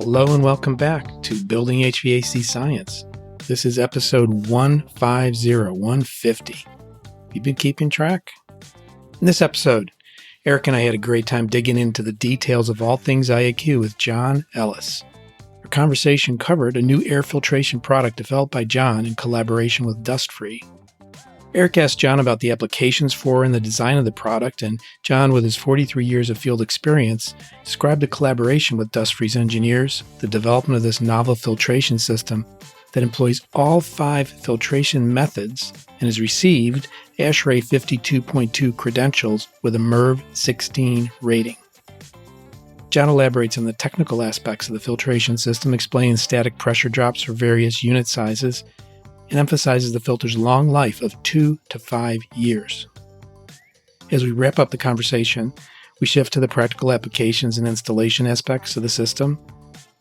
Hello and welcome back to Building HVAC Science. This is episode 150. You've been keeping track? In this episode, Eric and I had a great time digging into the details of all things IAQ with John Ellis. Our conversation covered a new air filtration product developed by John in collaboration with Dustfree. Eric asked John about the applications for and the design of the product, and John, with his 43 years of field experience, described the collaboration with Dustfree's engineers, the development of this novel filtration system that employs all 5 filtration methods and has received ASHRAE 52.2 credentials with a MERV 16 rating. John elaborates on the technical aspects of the filtration system, explaining static pressure drops for various unit sizes, and emphasizes the filter's long life of 2 to 5 years. As we wrap up the conversation, we shift to the practical applications and installation aspects of the system.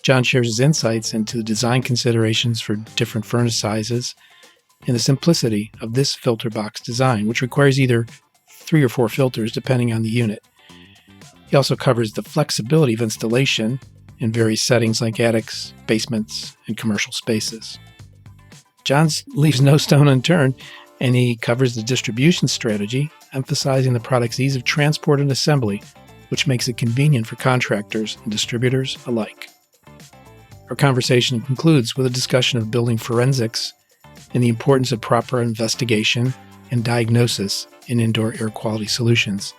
John shares his insights into the design considerations for different furnace sizes and the simplicity of this filter box design, which requires either 3 or 4 filters depending on the unit. He also covers the flexibility of installation in various settings like attics, basements, and commercial spaces. John leaves no stone unturned, and he covers the distribution strategy, emphasizing the product's ease of transport and assembly, which makes it convenient for contractors and distributors alike. Our conversation concludes with a discussion of building forensics and the importance of proper investigation and diagnosis in indoor air quality solutions,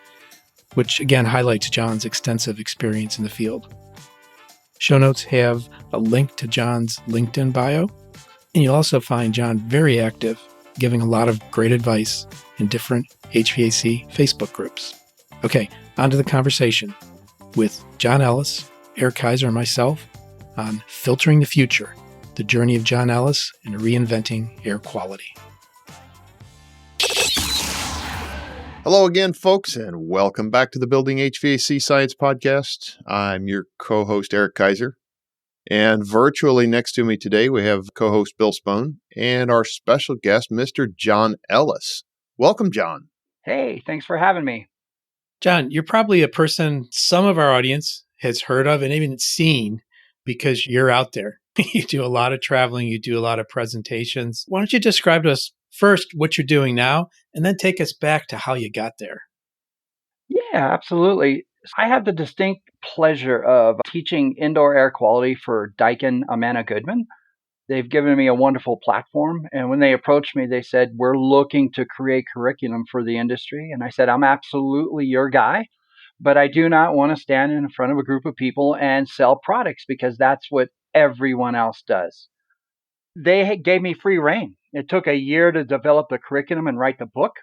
which again highlights John's extensive experience in the field. Show notes have a link to John's LinkedIn bio, and you'll also find John very active, giving a lot of great advice in different HVAC Facebook groups. Okay, on to the conversation with John Ellis, Eric Kaiser, and myself on Filtering the Future, the journey of John Ellis and reinventing air quality. Hello again, folks, and welcome back to the Building HVAC Science podcast. I'm your co-host, Eric Kaiser. And virtually next to me today, we have co-host Bill Spohn and our special guest, Mr. John Ellis. Welcome, John. Hey, thanks for having me. John, you're probably a person some of our audience has heard of and even seen because you're out there. You do a lot of traveling, you do a lot of presentations. Why don't you describe to us first what you're doing now, and then take us back to how you got there? Yeah, absolutely. I have the distinct pleasure of teaching indoor air quality for Daikin Amana Goodman. They've given me a wonderful platform. And when they approached me, they said, we're looking to create curriculum for the industry. And I said, I'm absolutely your guy, but I do not want to stand in front of a group of people and sell products because that's what everyone else does. They gave me free rein. It took a year to develop the curriculum and write the book.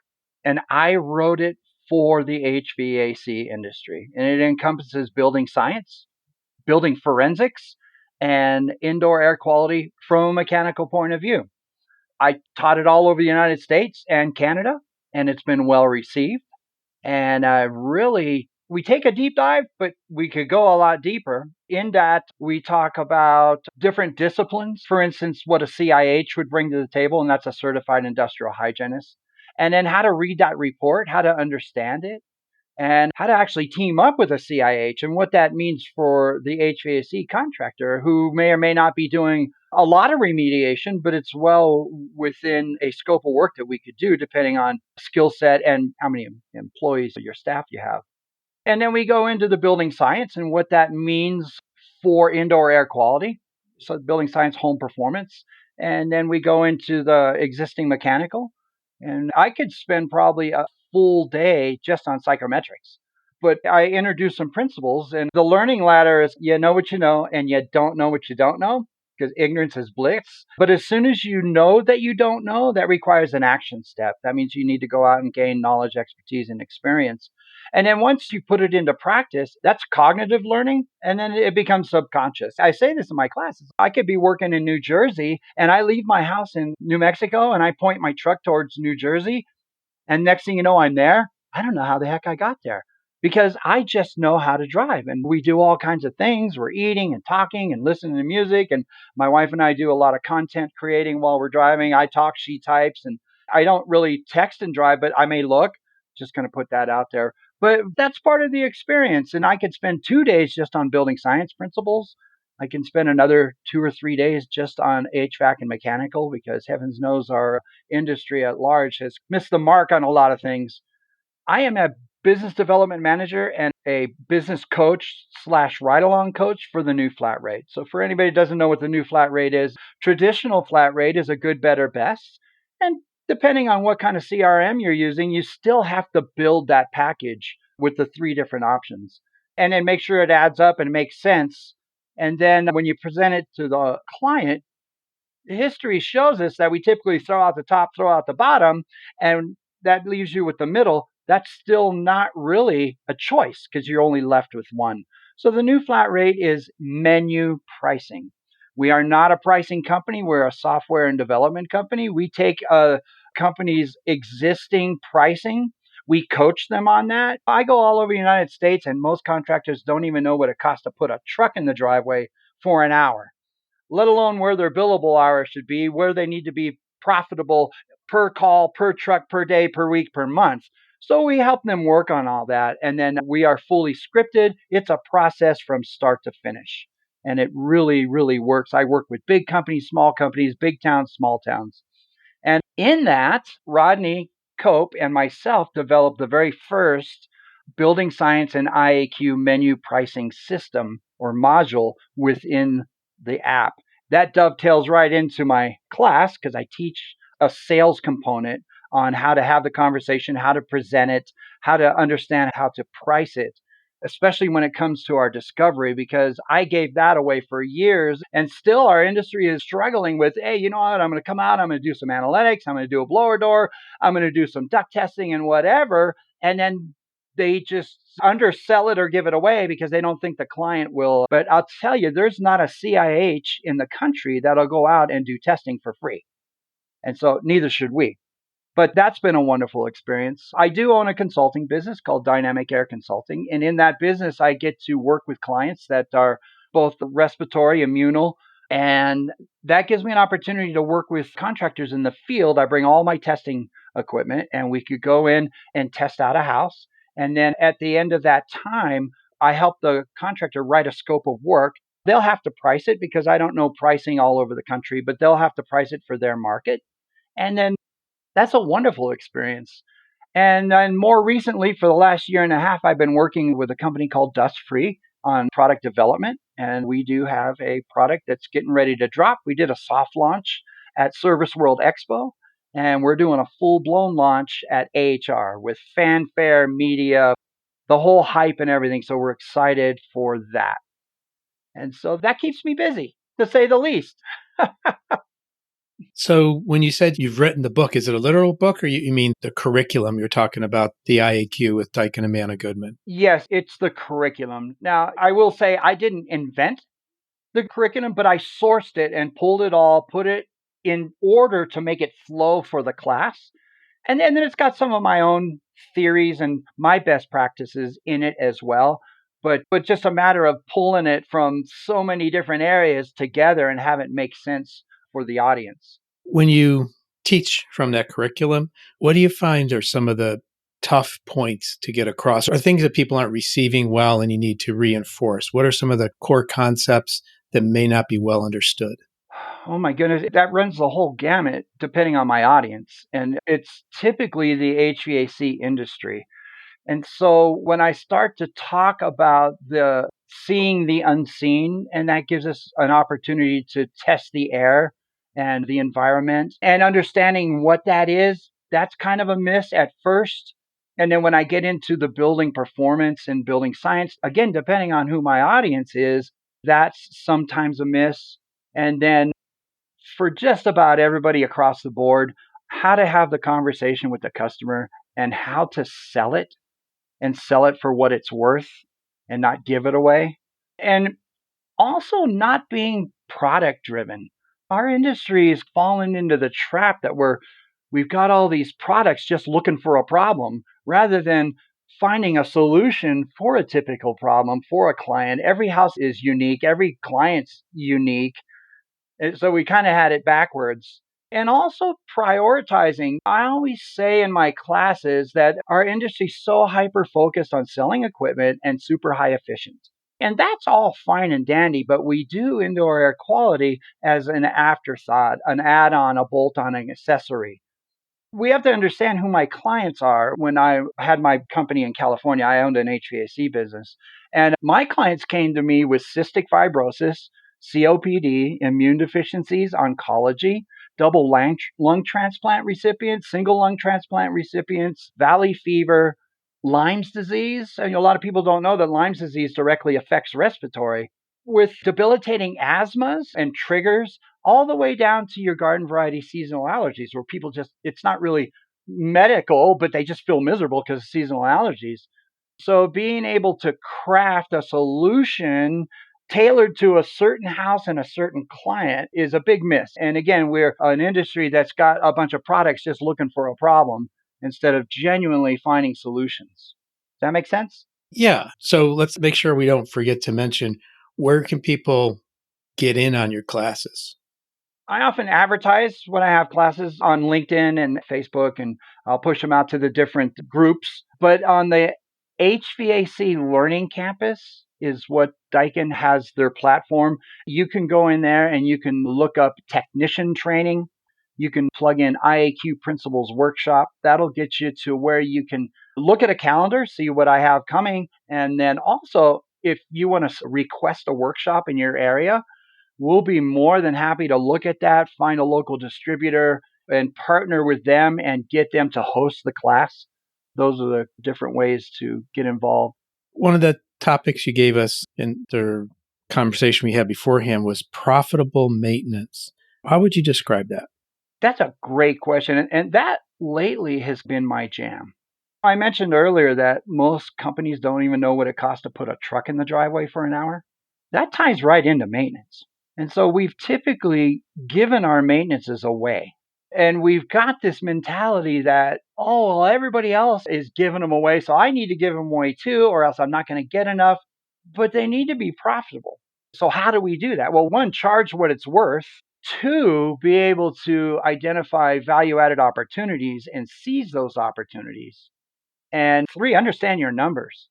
And I wrote it for the HVAC industry. And it encompasses building science, building forensics, and indoor air quality from a mechanical point of view. I taught it all over the United States and Canada, and it's been well received. And we take a deep dive, but we could go a lot deeper in that we talk about different disciplines. For instance, what a CIH would bring to the table, and that's a certified industrial hygienist. And then how to read that report, how to understand it, and how to actually team up with a CIH and what that means for the HVAC contractor who may or may not be doing a lot of remediation, but it's well within a scope of work that we could do depending on skill set and how many employees or your staff you have. And then we go into the building science and what that means for indoor air quality. So building science, home performance. And then we go into the existing mechanical. And I could spend probably a full day just on psychometrics. But I introduce some principles, and the learning ladder is you know what you know, and you don't know what you don't know, because ignorance is bliss. But as soon as you know that you don't know, that requires an action step. That means you need to go out and gain knowledge, expertise, and experience. And then once you put it into practice, that's cognitive learning, and then it becomes subconscious. I say this in my classes. I could be working in New Jersey, and I leave my house in New Mexico, and I point my truck towards New Jersey, and next thing you know, I'm there. I don't know how the heck I got there because I just know how to drive. And we do all kinds of things. We're eating and talking and listening to music. And my wife and I do a lot of content creating while we're driving. I talk, she types, and I don't really text and drive, but I may look. Just going to put that out there. But that's part of the experience. And I could spend 2 days just on building science principles. I can spend another 2 or 3 days just on HVAC and mechanical because heavens knows our industry at large has missed the mark on a lot of things. I am a business development manager and a business coach slash ride along coach for the new flat rate. So, for anybody who doesn't know what the new flat rate is, traditional flat rate is a good, better, best. And depending on what kind of CRM you're using, you still have to build that package with the three different options and then make sure it adds up and makes sense. And then when you present it to the client, history shows us that we typically throw out the top, throw out the bottom, and that leaves you with the middle. That's still not really a choice because you're only left with one. So the new flat rate is menu pricing. We are not a pricing company. We're a software and development company. We take a company's existing pricing. We coach them on that. I go all over the United States, and most contractors don't even know what it costs to put a truck in the driveway for an hour, let alone where their billable hours should be, where they need to be profitable per call, per truck, per day, per week, per month. So we help them work on all that. And then we are fully scripted. It's a process from start to finish. And it really, really works. I work with big companies, small companies, big towns, small towns. And in that, Rodney Cope and myself developed the very first building science and IAQ menu pricing system or module within the app. That dovetails right into my class because I teach a sales component on how to have the conversation, how to present it, how to understand how to price it, especially when it comes to our discovery, because I gave that away for years and still our industry is struggling with, hey, you know what? I'm going to come out, I'm going to do some analytics, I'm going to do a blower door, I'm going to do some duct testing and whatever. And then they just undersell it or give it away because they don't think the client will. But I'll tell you, there's not a CIH in the country that'll go out and do testing for free. And so neither should we. But that's been a wonderful experience. I do own a consulting business called Dynamic Air Consulting. And in that business, I get to work with clients that are both respiratory, immunal, and that gives me an opportunity to work with contractors in the field. I bring all my testing equipment and we could go in and test out a house. And then at the end of that time, I help the contractor write a scope of work. They'll have to price it because I don't know pricing all over the country, but they'll have to price it for their market. And then that's a wonderful experience. And then more recently, for the last year and a half, I've been working with a company called Dustfree on product development. And we do have a product that's getting ready to drop. We did a soft launch at Service World Expo, and we're doing a full-blown launch at AHR with fanfare, media, the whole hype and everything. So we're excited for that. And so that keeps me busy, to say the least. So when you said you've written the book, is it a literal book or you mean the curriculum you're talking about, the IAQ with Daikin and Amanda Goodman? Yes, it's the curriculum. Now, I will say I didn't invent the curriculum, but I sourced it and pulled it all, put it in order to make it flow for the class. And then it's got some of my own theories and my best practices in it as well. But just a matter of pulling it from so many different areas together and have it make sense for the audience. When you teach from that curriculum, what do you find are some of the tough points to get across or things that people aren't receiving well and you need to reinforce? What are some of the core concepts that may not be well understood? Oh my goodness, that runs the whole gamut depending on my audience. And it's typically the HVAC industry. And so when I start to talk about the seeing the unseen, and that gives us an opportunity to test the air and the environment and understanding what that is, that's kind of a miss at first. And then when I get into the building performance and building science, again, depending on who my audience is, that's sometimes a miss. And then for just about everybody across the board, how to have the conversation with the customer and how to sell it and sell it for what it's worth and not give it away. And also not being product driven. Our industry has fallen into the trap that we've got all these products just looking for a problem rather than finding a solution for a typical problem for a client. Every house is unique, every client's unique. And so we kind of had it backwards. And also prioritizing. I always say in my classes that our industry is so hyper focused on selling equipment and super high efficient. And that's all fine and dandy, but we do indoor air quality as an afterthought, an add on, a bolt on, an accessory. We have to understand who my clients are. When I had my company in California, I owned an HVAC business. And my clients came to me with cystic fibrosis, COPD, immune deficiencies, oncology, double lung transplant recipients, single lung transplant recipients, valley fever, Lyme's disease. And a lot of people don't know that Lyme's disease directly affects respiratory with debilitating asthmas and triggers all the way down to your garden variety seasonal allergies, where people just, it's not really medical, but they just feel miserable because of seasonal allergies. So being able to craft a solution tailored to a certain house and a certain client is a big miss. And again, we're an industry that's got a bunch of products just looking for a problem instead of genuinely finding solutions. Does that make sense? Yeah. So let's make sure we don't forget to mention, where can people get in on your classes? I often advertise when I have classes on LinkedIn and Facebook, and I'll push them out to the different groups. But on the HVAC Learning Campus is what Daikin has their platform. You can go in there and you can look up technician training. You can plug in IAQ Principles Workshop. That'll get you to where you can look at a calendar, see what I have coming. And then also, if you want to request a workshop in your area, we'll be more than happy to look at that, find a local distributor, and partner with them and get them to host the class. Those are the different ways to get involved. One of the topics you gave us in the conversation we had beforehand was profitable maintenance. How would you describe that? That's a great question. And that lately has been my jam. I mentioned earlier that most companies don't even know what it costs to put a truck in the driveway for an hour. That ties right into maintenance. And so we've typically given our maintenances away. And we've got this mentality that, oh, well, everybody else is giving them away. So I need to give them away too, or else I'm not going to get enough. But they need to be profitable. So how do we do that? Well, one, charge what it's worth. Two, be able to identify value added opportunities and seize those opportunities. And three, understand your numbers.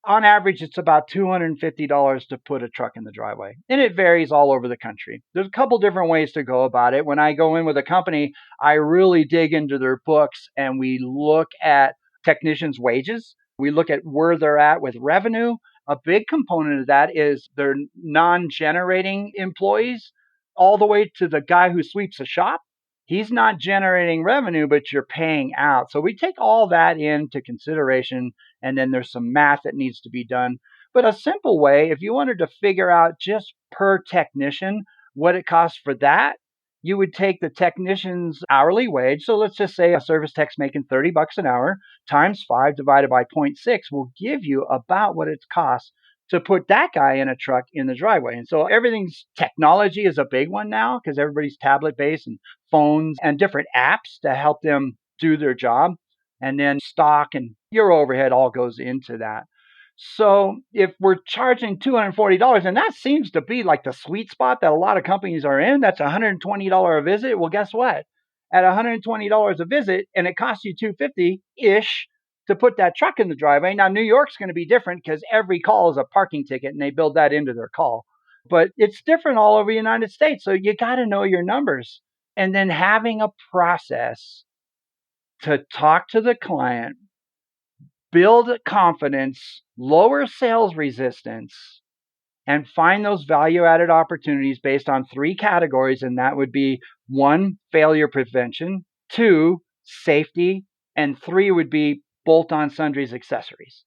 On average, it's about $250 to put a truck in the driveway, and it varies all over the country. There's a couple different ways to go about it. When I go in with a company, I really dig into their books and we look at technicians' wages. We look at where they're at with revenue. A big component of that is their non generating employees, all the way to the guy who sweeps a shop. He's not generating revenue, but you're paying out. So we take all that into consideration, and then there's some math that needs to be done. But a simple way, if you wanted to figure out just per technician what it costs for that, you would take the technician's hourly wage. So let's just say a service tech's making $30 an hour times 5 divided by 0.6 will give you about what it costs to put that guy in a truck in the driveway. And so everything's technology is a big one now because everybody's tablet based and phones and different apps to help them do their job. And then stock and your overhead all goes into that. So if we're charging $240, and that seems to be like the sweet spot that a lot of companies are in, that's $120 a visit. Well, guess what? At $120 a visit, and it costs you $250-ish to put that truck in the driveway. Now, New York's going to be different because every call is a parking ticket and they build that into their call. But it's different all over the United States. So you got to know your numbers. And then having a process to talk to the client, build confidence, lower sales resistance, and find those value added opportunities based on three categories. And that would be one, failure prevention, two, safety, and three would be bolt on sundries accessories.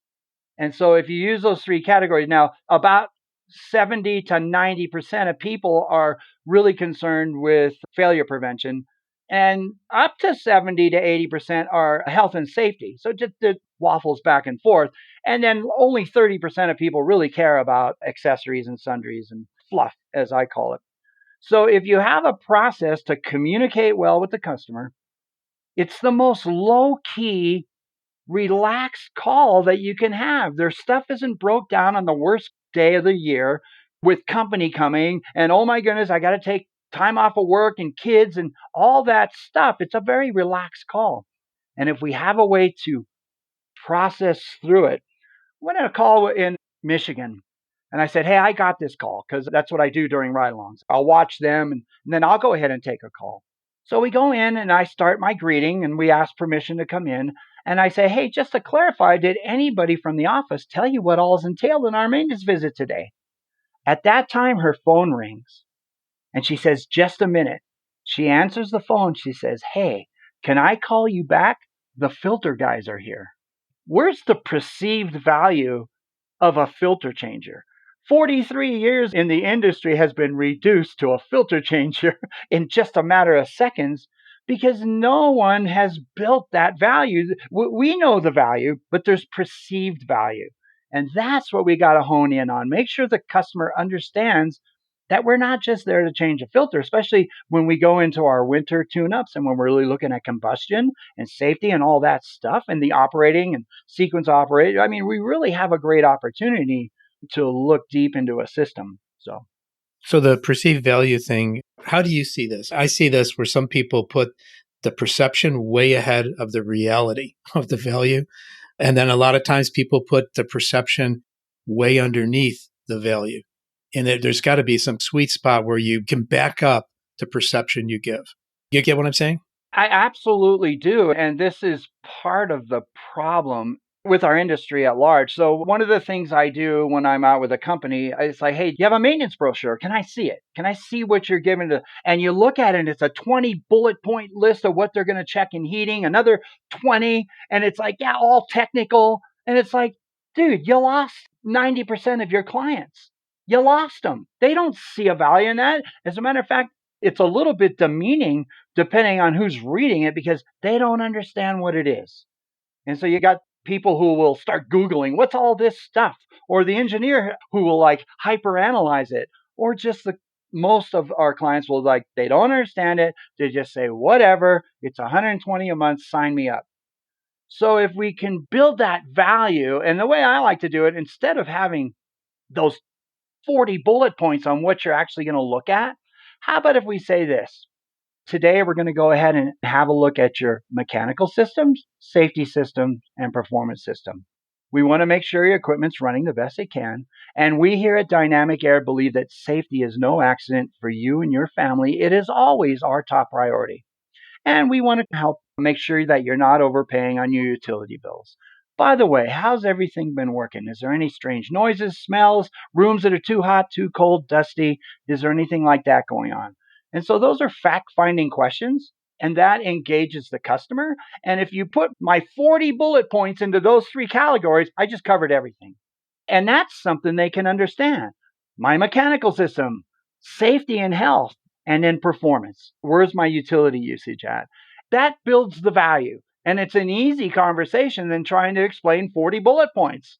And so if you use those three categories, now about 70 to 90% of people are really concerned with failure prevention, and up to 70 to 80% are health and safety. So just it waffles back and forth. And then only 30% of people really care about accessories and sundries and fluff, as I call it. So if you have a process to communicate well with the customer, it's the most low key, relaxed call that you can have. Their stuff isn't broke down on the worst day of the year with company coming and, oh my goodness, I got to take time off of work and kids and all that stuff. It's a very relaxed call. And if we have a way to process through it, when a call in Michigan, And I said, hey, I got this call because that's what I do during ride-alongs. I'll watch them and then I'll go ahead and take a call. So we go in and I start my greeting and we ask permission to come in. And I say, hey, just to clarify, did anybody from the office tell you what all is entailed in our maintenance visit today? At that time, her phone rings and she says, just a minute. She answers the phone. She says, hey, can I call you back? The filter guys are here. Where's the perceived value of a filter changer? 43 years in the industry has been reduced to a filter changer in just a matter of seconds because no one has built that value. We know the value, but there's perceived value. And that's what we got to hone in on. Make sure the customer understands that we're not just there to change a filter, especially when we go into our winter tune-ups and when we're really looking at combustion and safety and all that stuff and the operating and sequence operating. I mean, we really have a great opportunity to look deep into a system. So the perceived value thing, how do you see this? I see this where some people put the perception way ahead of the reality of the value. And then a lot of times people put the perception way underneath the value. And there's got to be some sweet spot where you can back up the perception you give. You get what I'm saying? I absolutely do. And this is part of the problem with our industry at large. So one of the things I do when I'm out with a company is like, hey, you have a maintenance brochure. Can I see it? Can I see what you're giving to? And you look at it and it's a 20 bullet point list of what they're going to check in heating, another 20. And it's like, yeah, all technical. And it's like, dude, you lost 90% of your clients. You lost them. They don't see a value in that. As a matter of fact, it's a little bit demeaning depending on who's reading it because they don't understand what it is. And so you got people who will start Googling, what's all this stuff? Or the engineer who will like hyperanalyze it. Or just most of our clients will like, they don't understand it. They just say, whatever, it's $120 a month, sign me up. So if we can build that value, and the way I like to do it, instead of having those 40 bullet points on what you're actually going to look at, how about if we say this? Today, we're going to go ahead and have a look at your mechanical systems, safety systems, and performance system. We want to make sure your equipment's running the best it can. And we here at Dynamic Air believe that safety is no accident for you and your family. It is always our top priority. And we want to help make sure that you're not overpaying on your utility bills. By the way, how's everything been working? Is there any strange noises, smells, rooms that are too hot, too cold, dusty? Is there anything like that going on? And so those are fact-finding questions, and that engages the customer. And if you put my 40 bullet points into those three categories, I just covered everything. And that's something they can understand. My mechanical system, safety and health, and then performance. Where's my utility usage at? That builds the value. And it's an easy conversation than trying to explain 40 bullet points.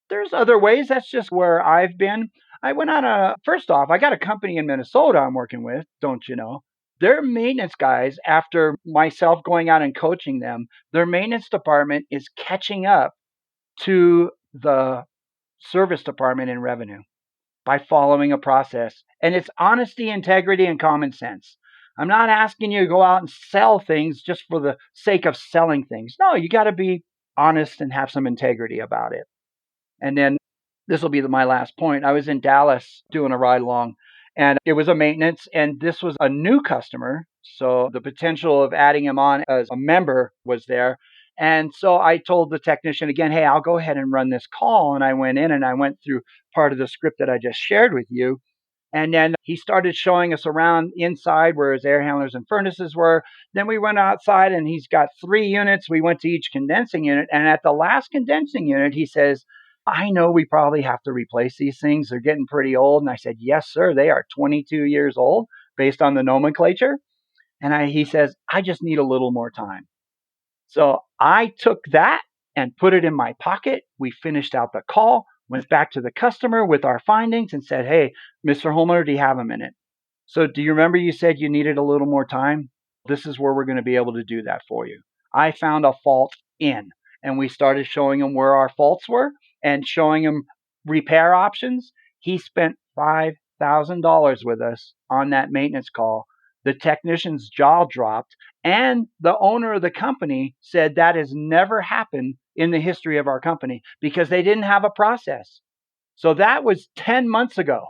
There's other ways. That's just where I've been. I went on first off, I got a company in Minnesota I'm working with, don't you know? Their maintenance guys, after myself going out and coaching them, their maintenance department is catching up to the service department in revenue by following a process. And it's honesty, integrity, and common sense. I'm not asking you to go out and sell things just for the sake of selling things. No, you got to be honest and have some integrity about it. And then this will be my last point. I was in Dallas doing a ride along, and it was a maintenance, and this was a new customer. So the potential of adding him on as a member was there. And so I told the technician again, hey, I'll go ahead and run this call. And I went in and I went through part of the script that I just shared with you. And then he started showing us around inside where his air handlers and furnaces were. Then we went outside and he's got 3 units. We went to each condensing unit. And at the last condensing unit, he says, I know we probably have to replace these things. They're getting pretty old. And I said, yes, sir. They are 22 years old based on the nomenclature. And he says, I just need a little more time. So I took that and put it in my pocket. We finished out the call, went back to the customer with our findings and said, hey, Mr. Homeowner, do you have a minute? So do you remember you said you needed a little more time? This is where we're going to be able to do that for you. I found a fault and we started showing him where our faults were and showing him repair options. He spent $5,000 with us on that maintenance call. The technician's jaw dropped, and the owner of the company said that has never happened in the history of our company because they didn't have a process. So that was 10 months ago.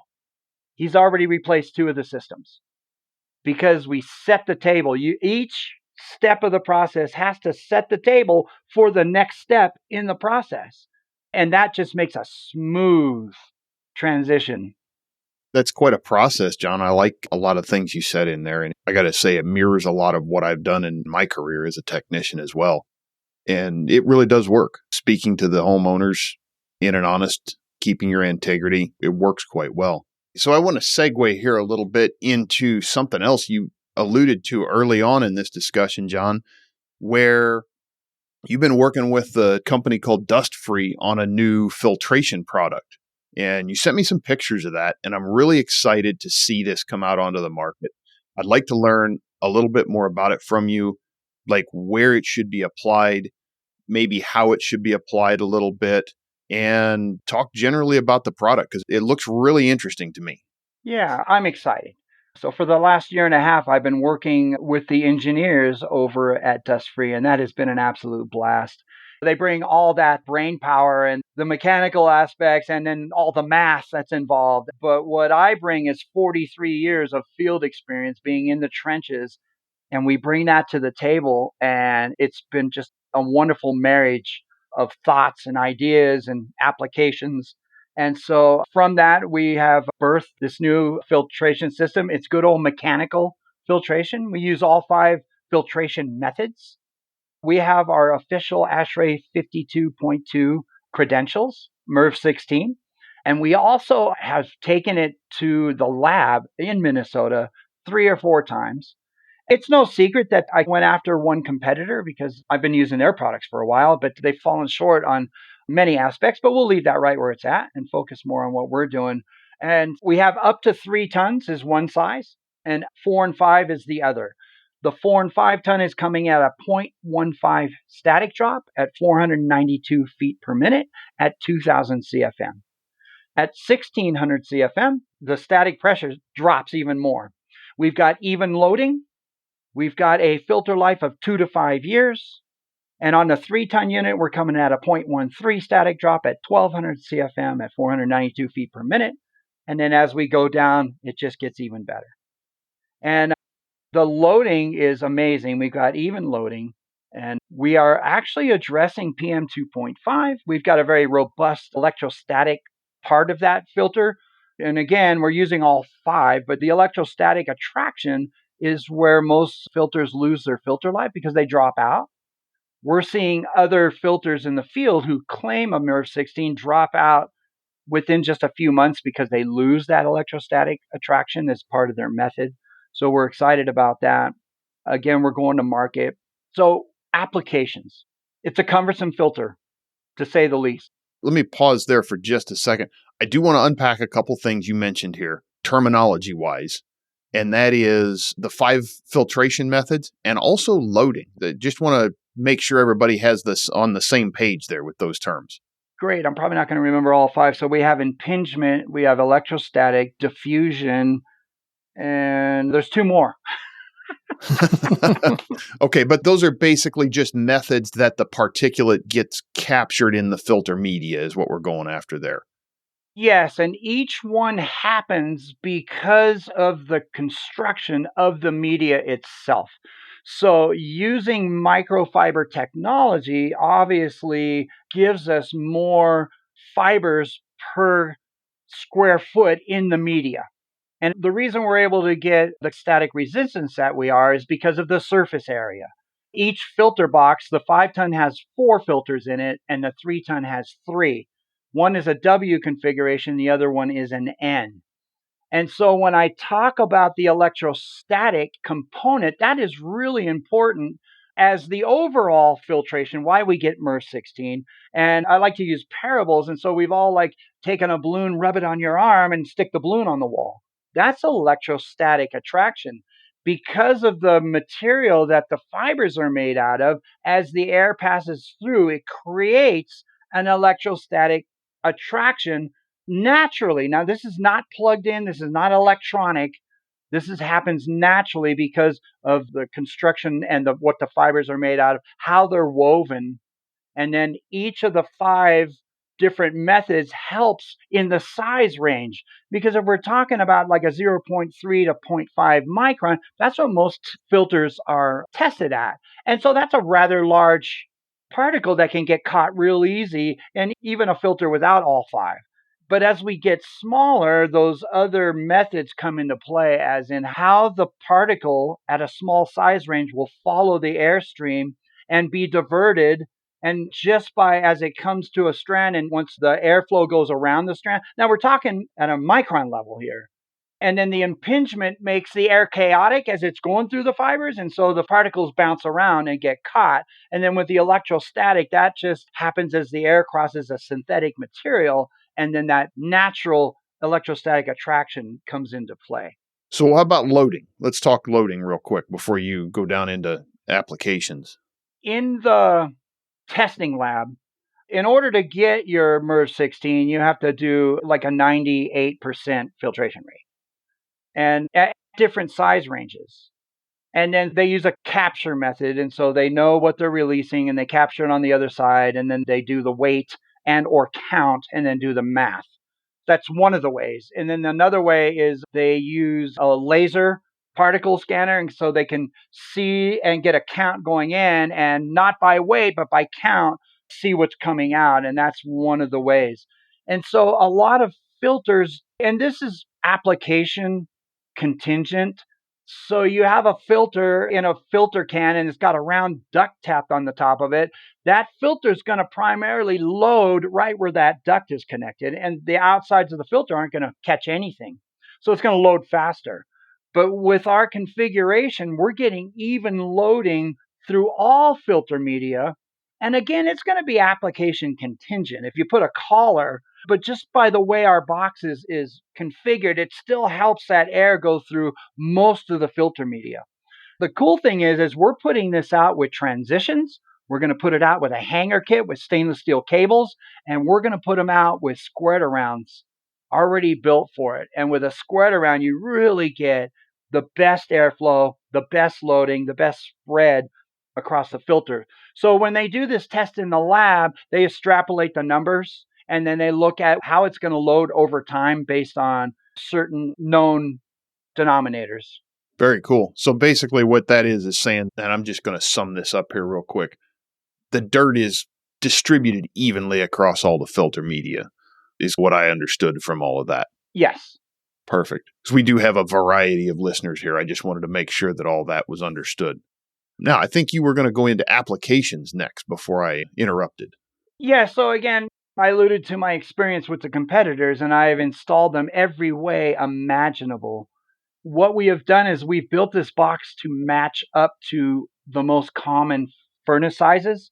He's already replaced 2 of the systems because we set the table. Each step of the process has to set the table for the next step in the process. And that just makes a smooth transition. That's quite a process, John. I like a lot of things you said in there. And I got to say, it mirrors a lot of what I've done in my career as a technician as well. And it really does work. Speaking to the homeowners in an honest, keeping your integrity, it works quite well. So I want to segue here a little bit into something else you alluded to early on in this discussion, John, where you've been working with a company called Dustfree on a new filtration product. And you sent me some pictures of that, and I'm really excited to see this come out onto the market. I'd like to learn a little bit more about it from you, like where it should be applied, maybe how it should be applied a little bit, and talk generally about the product because it looks really interesting to me. Yeah, I'm excited. So for the last year and a half, I've been working with the engineers over at Dustfree, and that has been an absolute blast. They bring all that brain power and the mechanical aspects and then all the math that's involved. But what I bring is 43 years of field experience being in the trenches, and we bring that to the table, and it's been just a wonderful marriage of thoughts and ideas and applications. And so from that, we have birthed this new filtration system. It's good old mechanical filtration. We use all 5 filtration methods. We have our official ASHRAE 52.2 credentials, MERV 16. And we also have taken it to the lab in Minnesota 3 or 4 times. It's no secret that I went after one competitor because I've been using their products for a while, but they've fallen short on many aspects. But we'll leave that right where it's at and focus more on what we're doing. And we have up to 3 tons is one size, and 4 and 5 is the other. The 4 and 5 ton is coming at a 0.15 static drop at 492 feet per minute at 2000 CFM. At 1600 CFM, the static pressure drops even more. We've got even loading. We've got a filter life of 2 to 5 years. And on the 3-ton unit, we're coming at a 0.13 static drop at 1200 CFM at 492 feet per minute. And then as we go down, it just gets even better. And the loading is amazing. We've got even loading, and we are actually addressing PM 2.5. We've got a very robust electrostatic part of that filter. And again, we're using all 5, but the electrostatic attraction is where most filters lose their filter life because they drop out. We're seeing other filters in the field who claim a MERV 16 drop out within just a few months because they lose that electrostatic attraction as part of their method. So we're excited about that. Again, we're going to market. So applications. It's a cumbersome filter, to say the least. Let me pause there for just a second. I do want to unpack a couple things you mentioned here, terminology wise. And that is the 5 filtration methods and also loading. I just want to make sure everybody has this on the same page there with those terms. Great. I'm probably not going to remember all 5. So we have impingement, we have electrostatic, diffusion, and there's 2 more. Okay, but those are basically just methods that the particulate gets captured in the filter media is what we're going after there. Yes, and each one happens because of the construction of the media itself. So using microfiber technology obviously gives us more fibers per square foot in the media. And the reason we're able to get the static resistance that we are is because of the surface area. Each filter box, the 5-ton has 4 filters in it, and the 3-ton has 3. One is a W configuration, the other one is an N. And so when I talk about the electrostatic component, that is really important as the overall filtration, why we get MERV 16. And I like to use parables. And so we've all like taken a balloon, rub it on your arm and stick the balloon on the wall. That's electrostatic attraction. Because of the material that the fibers are made out of, as the air passes through, it creates an electrostatic attraction naturally. Now, this is not plugged in. This is not electronic. Happens naturally because of the construction and what the fibers are made out of, how they're woven. And then each of the 5 different methods helps in the size range. Because if we're talking about like a zero point 0.3 to zero point 0.5 micron, that's what most filters are tested at. And so that's a rather large particle that can get caught real easy, and even a filter without all five. But as we get smaller, those other methods come into play, as in how the particle at a small size range will follow the airstream and be diverted. And just by as it comes to a strand, and once the airflow goes around the strand, now we're talking at a micron level here. And then the impingement makes the air chaotic as it's going through the fibers. And so the particles bounce around and get caught. And then with the electrostatic, that just happens as the air crosses a synthetic material. And then that natural electrostatic attraction comes into play. So how about loading? Let's talk loading real quick before you go down into applications. In the testing lab, in order to get your MERV 16, you have to do like a 98% filtration rate, and at different size ranges. And then they use a capture method. And so they know what they're releasing and they capture it on the other side. And then they do the weight and or count and then do the math. That's one of the ways. And then another way is they use a laser particle scanner. And so they can see and get a count going in, and not by weight, but by count, see what's coming out. And that's one of the ways. And so a lot of filters, and this is application contingent. So you have a filter in a filter can and it's got a round duct tapped on the top of it. That filter is going to primarily load right where that duct is connected, and the outsides of the filter aren't going to catch anything. So it's going to load faster. But with our configuration, we're getting even loading through all filter media. And again, it's going to be application contingent. If you put a collar, but just by the way our box is configured, it still helps that air go through most of the filter media. The cool thing is we're putting this out with transitions. We're going to put it out with a hanger kit with stainless steel cables, and we're going to put them out with squared arounds already built for it. And with a squared around, you really get the best airflow, the best loading, the best spread across the filter. So when they do this test in the lab, they extrapolate the numbers and then they look at how it's going to load over time based on certain known denominators. Very cool. So basically what that is saying, and I'm just going to sum this up here real quick. The dirt is distributed evenly across all the filter media, is what I understood from all of that. Yes. Perfect. Because we do have a variety of listeners here. I just wanted to make sure that all that was understood. Now, I think you were going to go into applications next before I interrupted. Yeah, so again, I alluded to my experience with the competitors, and I have installed them every way imaginable. What we have done is we've built this box to match up to the most common furnace sizes.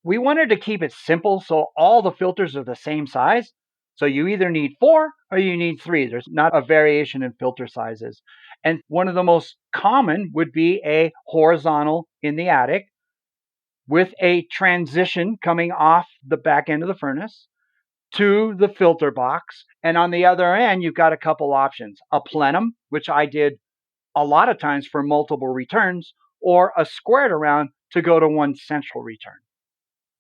We wanted to keep it simple, so all the filters are the same size. So you either need 4 or you need 3. There's not a variation in filter sizes. And one of the most common would be a horizontal in the attic with a transition coming off the back end of the furnace to the filter box. And on the other end, you've got a couple options: a plenum, which I did a lot of times for multiple returns, or a squared around to go to one central return.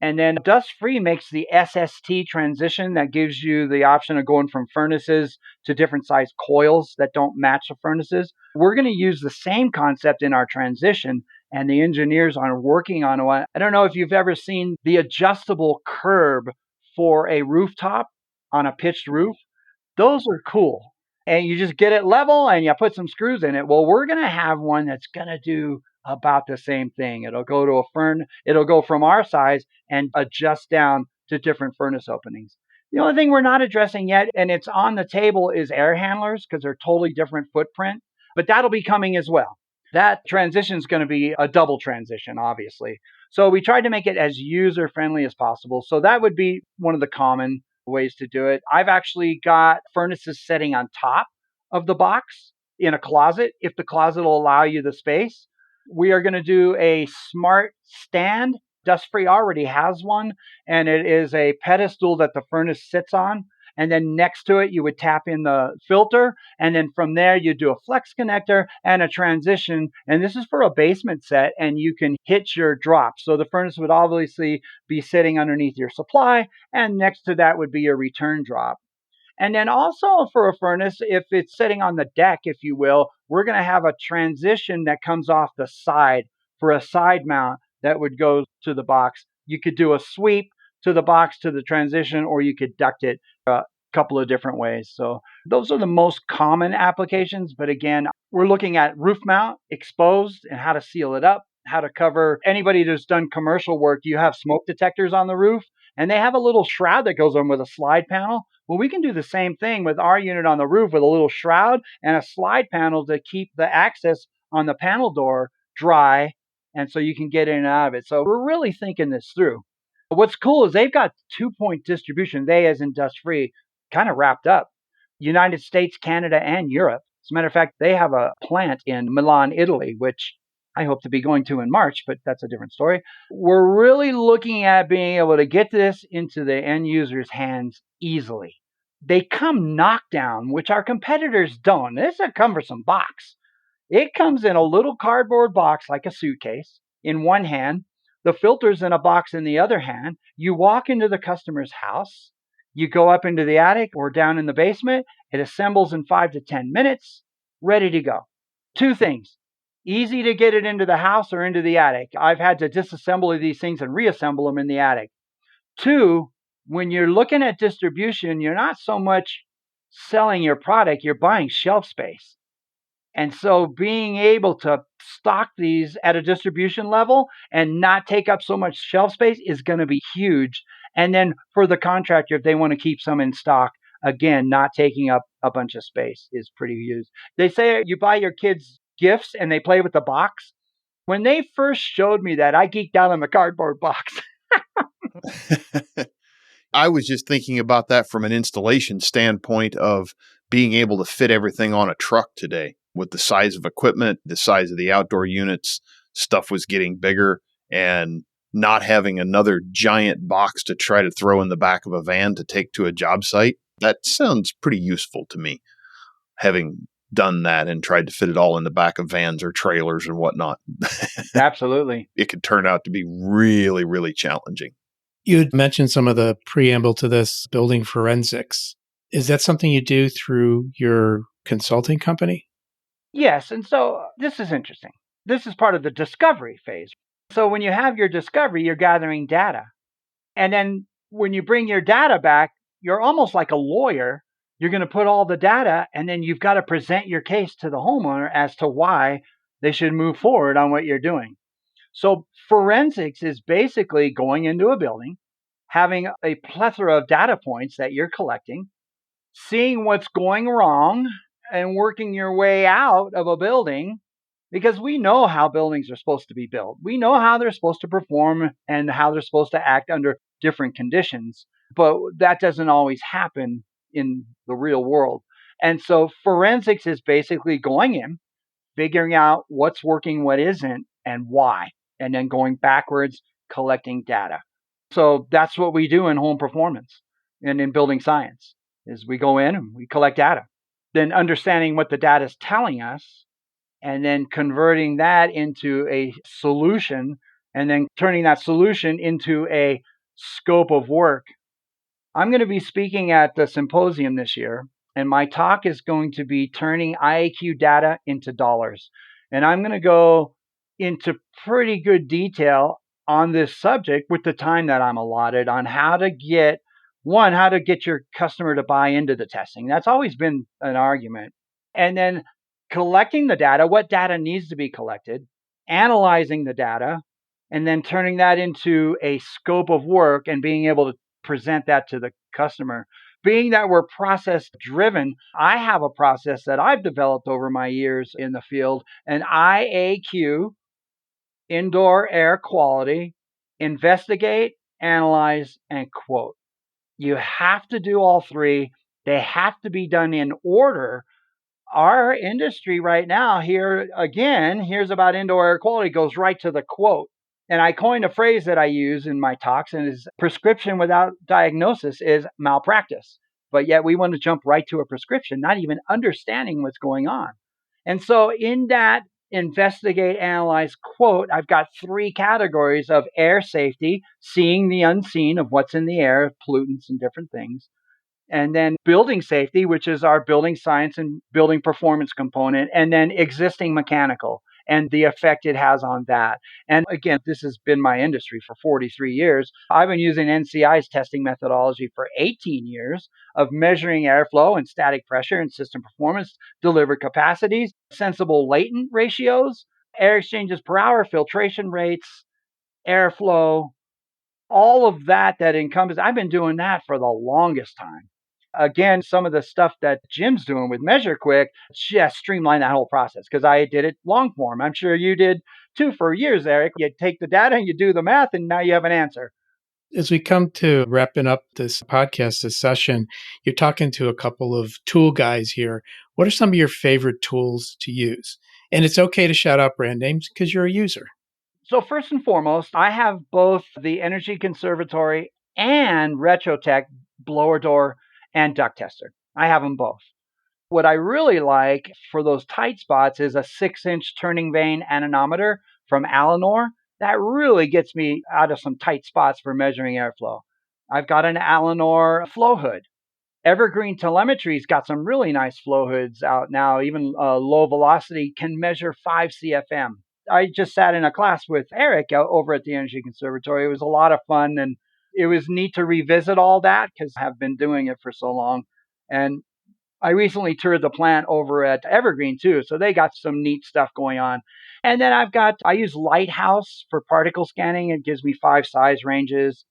And then Dustfree makes the SST transition that gives you the option of going from furnaces to different size coils that don't match the furnaces. We're going to use the same concept in our transition, and the engineers are working on one. I don't know if you've ever seen the adjustable curb for a rooftop on a pitched roof. Those are cool. And you just get it level and you put some screws in it. Well, we're going to have one that's going to do about the same thing. It'll go to it'll go from our size and adjust down to different furnace openings. The only thing we're not addressing yet, and it's on the table, is air handlers, because they're totally different footprint, but that'll be coming as well. That transition is going to be a double transition, obviously. So we tried to make it as user-friendly as possible. So that would be one of the common ways to do it. I've actually got furnaces setting on top of the box in a closet, if the closet will allow you the space. We are going to do a smart stand. Dustfree already has one, and it is a pedestal that the furnace sits on. And then next to it, you would tap in the filter. And then from there, you do a flex connector and a transition. And this is for a basement set, and you can hit your drop. So the furnace would obviously be sitting underneath your supply, and next to that would be your return drop. And then also for a furnace, if it's sitting on the deck, if you will, we're going to have a transition that comes off the side for a side mount that would go to the box. You could do a sweep to the box to the transition, or you could duct it a couple of different ways. So those are the most common applications. But again, we're looking at roof mount, exposed, and how to seal it up, how to cover. Anybody who's done commercial work, you have smoke detectors on the roof, and they have a little shroud that goes on with a slide panel. Well, we can do the same thing with our unit on the roof with a little shroud and a slide panel to keep the access on the panel door dry, and so you can get in and out of it. So we're really thinking this through. What's cool is they've got 2-point distribution, they as in Dustfree, kind of wrapped up. United States, Canada, and Europe. As a matter of fact, they have a plant in Milan, Italy, which I hope to be going to in March, but that's a different story. We're really looking at being able to get this into the end user's hands easily. They come knockdown, which our competitors don't. This is a cumbersome box. It comes in a little cardboard box like a suitcase in one hand, the filter's in a box in the other hand. You walk into the customer's house, you go up into the attic or down in the basement, it assembles in 5 to 10 minutes, ready to go. 2 things. Easy to get it into the house or into the attic. I've had to disassemble these things and reassemble them in the attic. 2, when you're looking at distribution, you're not so much selling your product, you're buying shelf space. And so being able to stock these at a distribution level and not take up so much shelf space is going to be huge. And then for the contractor, if they want to keep some in stock, again, not taking up a bunch of space is pretty huge. They say you buy your kids gifts and they play with the box. When they first showed me that, I geeked out on the cardboard box. I was just thinking about that from an installation standpoint of being able to fit everything on a truck today. With the size of equipment, the size of the outdoor units, stuff was getting bigger, and not having another giant box to try to throw in the back of a van to take to a job site. That sounds pretty useful to me, having done that and tried to fit it all in the back of vans or trailers and whatnot. Absolutely. It could turn out to be really, really challenging. You had mentioned some of the preamble to this building forensics. Is that something you do through your consulting company? Yes. And so this is interesting. This is part of the discovery phase. So when you have your discovery, you're gathering data. And then when you bring your data back, you're almost like a lawyer. You're going to put all the data, and then you've got to present your case to the homeowner as to why they should move forward on what you're doing. So forensics is basically going into a building, having a plethora of data points that you're collecting, seeing what's going wrong, and working your way out of a building, because we know how buildings are supposed to be built. We know how they're supposed to perform and how they're supposed to act under different conditions, but that doesn't always happen in the real world. And so forensics is basically going in, figuring out what's working, what isn't, and why, and then going backwards, collecting data. So that's what we do in home performance and in building science, is we go in and we collect data. Then understanding what the data is telling us, and then converting that into a solution, and then turning that solution into a scope of work. I'm going to be speaking at the symposium this year, and my talk is going to be turning IAQ data into dollars. And I'm going to go into pretty good detail on this subject with the time that I'm allotted on how to get your customer to buy into the testing. That's always been an argument. And then collecting the data, what data needs to be collected, analyzing the data, and then turning that into a scope of work and being able to present that to the customer. Being that we're process driven, I have a process that I've developed over my years in the field, an IAQ, indoor air quality, investigate, analyze, and quote. You have to do all 3. They have to be done in order. Our industry right now, here's about indoor air quality, goes right to the quote. And I coined a phrase that I use in my talks, and is prescription without diagnosis is malpractice. but yet we want to jump right to a prescription, not even understanding what's going on. And so in that investigate, analyze, quote, I've got 3 categories of air safety, seeing the unseen of what's in the air, pollutants and different things. And then building safety, which is our building science and building performance component, and then existing mechanical and the effect it has on that. And again, this has been my industry for 43 years. I've been using NCI's testing methodology for 18 years of measuring airflow and static pressure and system performance, delivered capacities, sensible latent ratios, air exchanges per hour, filtration rates, airflow, all of that encompasses. I've been doing that for the longest time. Again, some of the stuff that Jim's doing with Measure Quick just streamlined that whole process because I did it long form. I'm sure you did too for years, Eric. You take the data and you do the math, and now you have an answer. As we come to wrapping up this podcast, this session, you're talking to a couple of tool guys here. What are some of your favorite tools to use? And it's okay to shout out brand names because you're a user. So first and foremost, I have both the Energy Conservatory and RetroTech blower door and duct tester. I have them both. What I really like for those tight spots is a 6-inch turning vane anemometer from Alinor. That really gets me out of some tight spots for measuring airflow. I've got an Alinor flow hood. Evergreen Telemetry's got some really nice flow hoods out now. Even low velocity can measure 5 CFM. I just sat in a class with Eric over at the Energy Conservatory. It was a lot of fun, and it was neat to revisit all that because I have been doing it for so long. And I recently toured the plant over at Evergreen too, so they got some neat stuff going on. And then I use Lighthouse for particle scanning. It gives me 5 size ranges.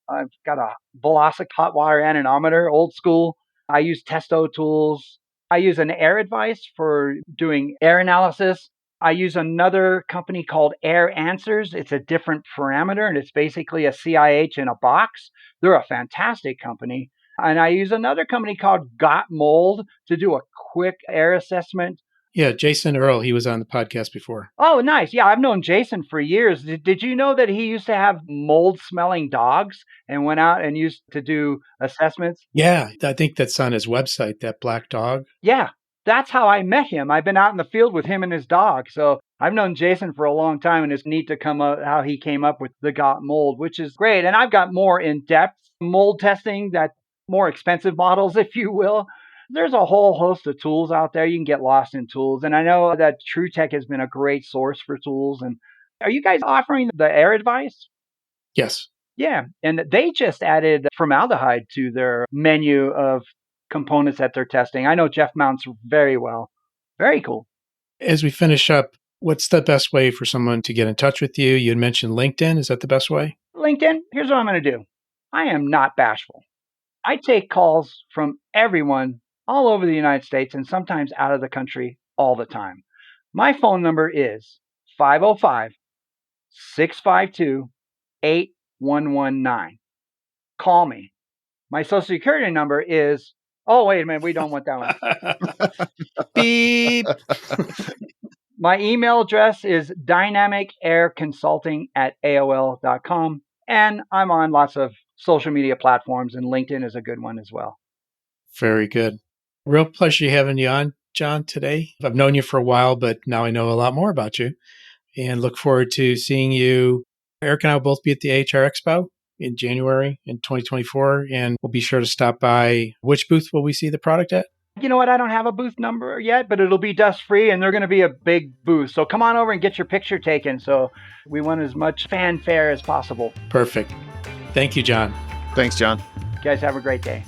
I've got a Velocic hot water anemometer, old school. I use Testo tools. I use an Air Advice for doing air analysis. I use another company called Air Answers. It's a different parameter, and it's basically a CIH in a box. They're a fantastic company. And I use another company called Got Mold to do a quick air assessment. Yeah, Jason Earl, he was on the podcast before. Oh, nice. Yeah, I've known Jason for years. Did you know that he used to have mold-smelling dogs and went out and used to do assessments? Yeah, I think that's on his website, that black dog. Yeah, that's how I met him. I've been out in the field with him and his dog. So I've known Jason for a long time, and it's neat to come up how he came up with the Got Mold, which is great. And I've got more in-depth mold testing, that more expensive models, if you will. There's a whole host of tools out there. You can get lost in tools. And I know that TrueTech has been a great source for tools. And are you guys offering the Air Advice? Yes. Yeah. And they just added formaldehyde to their menu of components that they're testing. I know Jeff Mounts very well. Very cool. As we finish up, what's the best way for someone to get in touch with you? You had mentioned LinkedIn. Is that the best way? LinkedIn, here's what I'm going to do. I am not bashful. I take calls from everyone all over the United States and sometimes out of the country all the time. My phone number is 505-652-8119. Call me. My social security number is, oh, wait a minute, we don't want that one. Beep. My email address is dynamicairconsulting@aol.com. And I'm on lots of social media platforms, and LinkedIn is a good one as well. Very good. Real pleasure having you on, John, today. I've known you for a while, but now I know a lot more about you and look forward to seeing you. Eric and I will both be at the AHR Expo in January in 2024, and we'll be sure to stop by. Which booth will we see the product at? You know what? I don't have a booth number yet, but it'll be Dustfree, and they're going to be a big booth. So come on over and get your picture taken. So we want as much fanfare as possible. Perfect. Thank you, John. Thanks, John. You guys have a great day.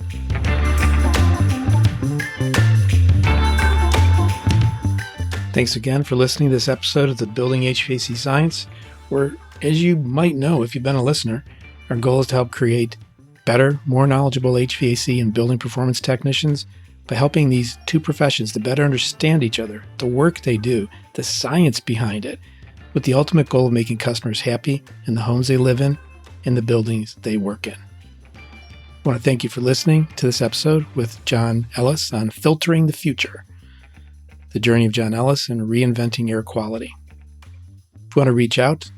Thanks again for listening to this episode of the Building HVAC Science, where, as you might know if you've been a listener, our goal is to help create better, more knowledgeable HVAC and building performance technicians by helping these two professions to better understand each other, the work they do, the science behind it, with the ultimate goal of making customers happy in the homes they live in and the buildings they work in. I want to thank you for listening to this episode with John Ellis on Filtering the Future, the journey of John Ellis and reinventing air quality. If you want to reach out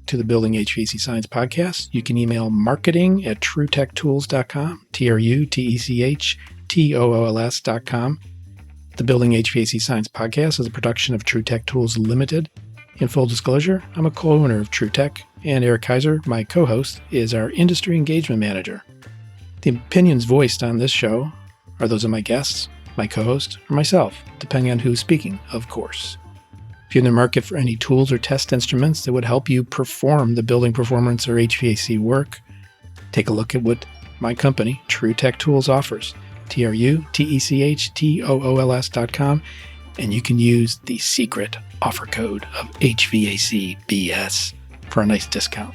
to the Building HVAC Science podcast, you can email marketing@truetechtools.com, TRUTECHTOOLS.com. The Building HVAC Science podcast is a production of TruTech Tools Limited. In full disclosure, I'm a co-owner of TruTech, and Eric Kaiser, my co-host, is our industry engagement manager. The opinions voiced on this show are those of my guests, my co-host, or myself, depending on who's speaking, of course. If you're in the market for any tools or test instruments that would help you perform the building performance or HVAC work, take a look at what my company, TruTech Tools, offers. TRUTECHTOOLS.com, and you can use the secret offer code of HVACBS for a nice discount.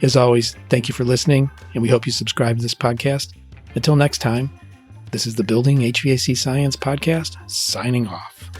As always, thank you for listening, and we hope you subscribe to this podcast. Until next time, this is the Building HVAC Science podcast, signing off.